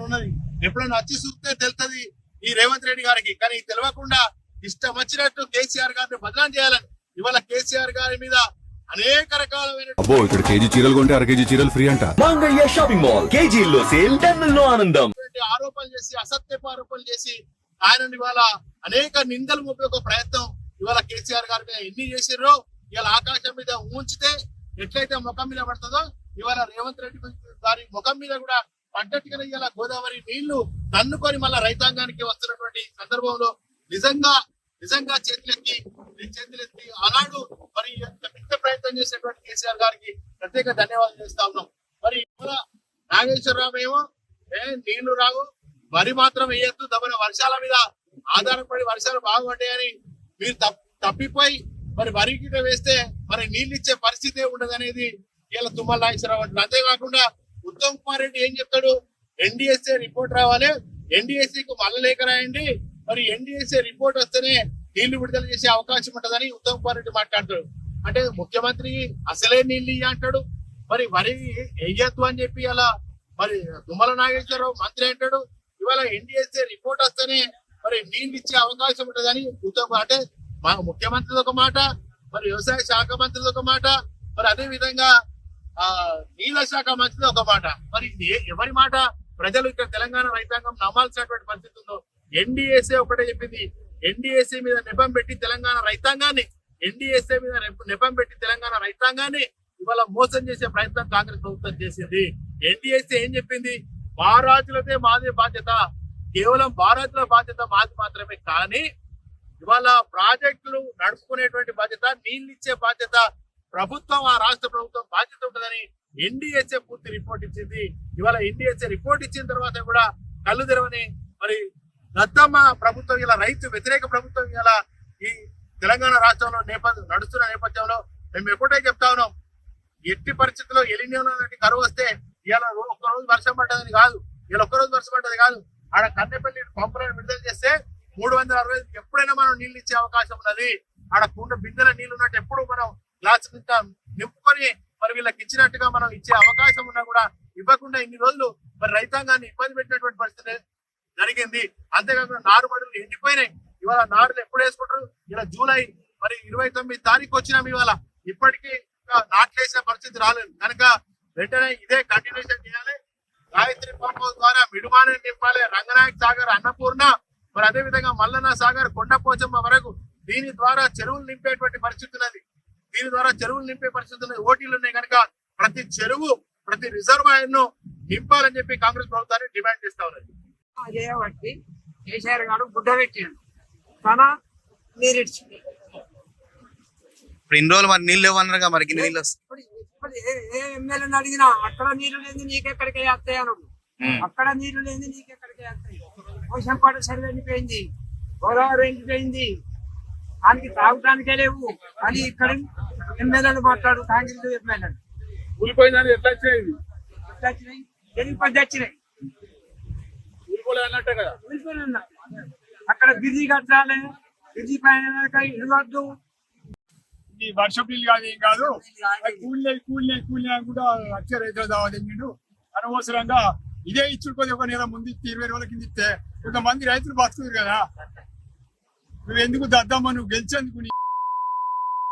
ఉన్నది. ఎప్పుడైనా వచ్చి చూస్తే తెలుస్తుంది ఈ రేవంత్ రెడ్డి గారికి. కానీ తెలియకుండా ఇష్టం వచ్చినట్టు కేసీఆర్ గారిని బదనాం చేయాలని ఇవాళ కేసీఆర్ గారి మీద అనేక రకాలైన ఇక్కడ కేజీ చీరలు కొంటే అర కేజీ చీరలు ఫ్రీ అంట. మంగయ్య షాపింగ్ మాల్, కేజీల్లో సేల్, టన్నుల్లో ఆనందం. ఆరోపణలు చేసి అసత్యపు ఆరోపణలు చేసి ఆయన ఇవాళ అనేక నిందలు మోపే ఒక ప్రయత్నం ఇవాళ కేసీఆర్ గారి మీద ఎన్ని చేసిర్రో ఇవాళ ఆకాశం మీద ఉంచితే ఎట్లయితే ముఖం మీద పడుతుందో ఇవాళ రేవంత్ రెడ్డి గారి ముఖం మీద కూడా పడ్డట్టుగా ఇవాళ గోదావరి నీళ్లు తన్నుకొని మళ్ళా రైతాంగానికి వస్తున్నటువంటి సందర్భంలో నిజంగా చేతులెత్తి ఆనాడు మరి పెద్ద ప్రయత్నం చేసినటువంటి కేసీఆర్ గారికి ప్రత్యేక ధన్యవాదాలు చేస్తా ఉన్నాం. మరి ఇవాళ నాగేశ్వరరావు ఏమో నీళ్లు రావు, వరి మాత్రం వేయద్దు, దమన వర్షాల మీద ఆధారపడి వర్షాలు బాగుపడ్డాయని మీరు తప్పిపోయి మరి వరి గిట వేస్తే మరి నీళ్ళు ఇచ్చే పరిస్థితి ఉండదు అనేది ఇలా తుమ్మల నాగేశ్వరరావు అంటారు. అంతేకాకుండా ఉత్తమ్ కుమార్ రెడ్డి ఏం చెప్తాడు, ఎన్డీఎస్ఏ రిపోర్ట్ రావాలి, ఎన్డీఎస్సీకి మళ్ళీ లేఖ రాయండి, మరి ఎన్డీఎస్ఏ రిపోర్ట్ వస్తేనే నీళ్లు విడుదల చేసే అవకాశం ఉంటదని ఉత్తమ్ కుమార్ రెడ్డి మాట్లాడతాడు. అంటే ముఖ్యమంత్రి అసలే నీళ్లు ఇయ్య అంటాడు, మరి వరి వేయద్దు అని చెప్పి అలా మరి తుమ్మల నాగేశ్వరరావు మంత్రి అంటాడు. ఇవాళ ఎన్డీఎస్ఏ రిపోర్ట్ వస్తేనే మరి నీళ్లు ఇచ్చే అవకాశం ఉంటదని ఉత్తమ్ అంటే మా ముఖ్యమంత్రిది ఒక మాట, మరి వ్యవసాయ శాఖ మంత్రిది ఒక మాట, మరి అదే విధంగా నీళ్ళ శాఖ మంత్రిది ఒక మాట. మరి ఎవరి మాట ప్రజలు ఇక్కడ తెలంగాణ రైతాంగం నమ్మాల్సినటువంటి పరిస్థితి ఉందో. ఎన్డీఎస్ఏ ఒకటే చెప్పింది, ఎన్డీఎస్ఏ మీద నెపం పెట్టి తెలంగాణ రైతాంగాన్ని ఇవాళ మోసం చేసే ప్రయత్నం కాంగ్రెస్ ప్రభుత్వం చేసింది. ఎన్డీఎస్ఏ ఏం చెప్పింది, బారాజులదే మాదే బాధ్యత, కేవలం బారాజుల బాధ్యత మాది మాత్రమే, కానీ ఇవాళ ప్రాజెక్టులు నడుపుకునేటువంటి బాధ్యత, నీళ్ళు ఇచ్చే బాధ్యత ప్రభుత్వం, ఆ రాష్ట్ర ప్రభుత్వం బాధ్యత ఉంటుందని ఎన్డీఎస్ఏ పూర్తి రిపోర్ట్ ఇచ్చింది. ఇవాళ ఎన్డీఎస్ఏ రిపోర్ట్ ఇచ్చిన తర్వాత కూడా కళ్ళు తెరవని మరి దత్తమ్మ ప్రభుత్వం, ఇలా రైతు వ్యతిరేక ప్రభుత్వం ఇలా ఈ తెలంగాణ రాష్ట్రంలో నడుస్తున్న నేపథ్యంలో మేము ఎప్పుడే చెప్తా ఉన్నాం, ఎట్టి పరిస్థితుల్లో ఎలినియో లాంటి కరువు వస్తే ఇలా ఒక్కరోజు వర్షం పడ్డదని కాదు, ఇలా ఒక్కరోజు వర్షం పడ్డది కాదు, ఆడ కన్నెపల్లి పంపులను విడుదల చేస్తే 360 ఎప్పుడైనా మనం నీళ్ళు ఇచ్చే అవకాశం ఉన్నది. ఆడ కుండ బిందెల నీళ్లు ఉన్నట్టు ఎప్పుడు మనం గ్లాస్ నింపుకొని మరి వీళ్ళకి ఇచ్చినట్టుగా మనం ఇచ్చే అవకాశం ఉన్నా కూడా ఇవ్వకుండా ఇన్ని రోజులు మరి రైతాంగాన్ని ఇబ్బంది పెట్టినటువంటి పరిస్థితి జరిగింది. అంతేకాకుండా నారుమడులు ఎండిపోయినాయి. ఇవాళ నారులు ఎప్పుడు వేసుకుంటారు, ఇలా జూలై మరి 29 తారీఖు వచ్చినాం, ఇవాళ ఇప్పటికీ నాట్లేసే పరిస్థితి రాలేదు. కనుక వెంటనే ఇదే కంటిన్యూషన్ చేయాలి. గాయత్రి పంపు ద్వారా మిడుమానే నింపాలి, రంగనాయక్ సాగర్, అన్నపూర్ణ, మరి అదే విధంగా మల్లన్న సాగర్, కొండపోచమ్మ వరకు దీని ద్వారా చెరువులు నింపేటువంటి పరిస్థితి ఉన్నది. ఓటీలు ఉన్నాయి కనుక ప్రతి చెరువు, ప్రతి రిజర్వాయర్ ను నింపాలని చెప్పి కాంగ్రెస్ ప్రభుత్వాన్ని డిమాండ్ చేస్తా ఉన్నది. చేయబట్టి కేసీఆర్ గారు గుడ్డ పెట్టాడు, తన నీరిడ్చి ఇప్పుడు ఇన్ని రోజులు మరి నీళ్ళు ఇవ్వన్నారుగా, మరి నీళ్ళు ఇప్పుడు ఏ ఎమ్మెల్యేని అడిగినా అక్కడ నీళ్లు లేదు నీకెక్కడికి వస్తాయి అన్నాడు, అక్కడ నీళ్లు లేదు నీకెక్కడికి వస్తాయి. పోషంపాడు సరిగా ఎండిపోయింది, గోదావరి ఎండిపోయింది, దానికి తాగడానికే లేవు అని ఇక్కడ ఎమ్మెల్యేలు మాట్లాడు. కాంగ్రెస్ ఎమ్మెల్యేలు ఊలిపోయిందని ఎట్లా వచ్చినాయి, వచ్చినాయి అన్నట్టే కదా. అక్కడ బిజీ కట్టాలి, బిజీ పైన ఇవ్వద్దు. ఈ వర్షపు నీళ్ళు కాదు, ఏం కాదు, కూలినే కూడా వచ్చే రైతులు దావదిండు. అనవసరంగా ఇదే ఇచ్చుడు కొద్ది ఒక నెల ముందు 20 రోజుల కింద ఇస్తే కొంతమంది రైతులు బతుకుతారు కదా. నువ్వు ఎందుకు దద్దమ్మ, నువ్వు గెలిచేందుకు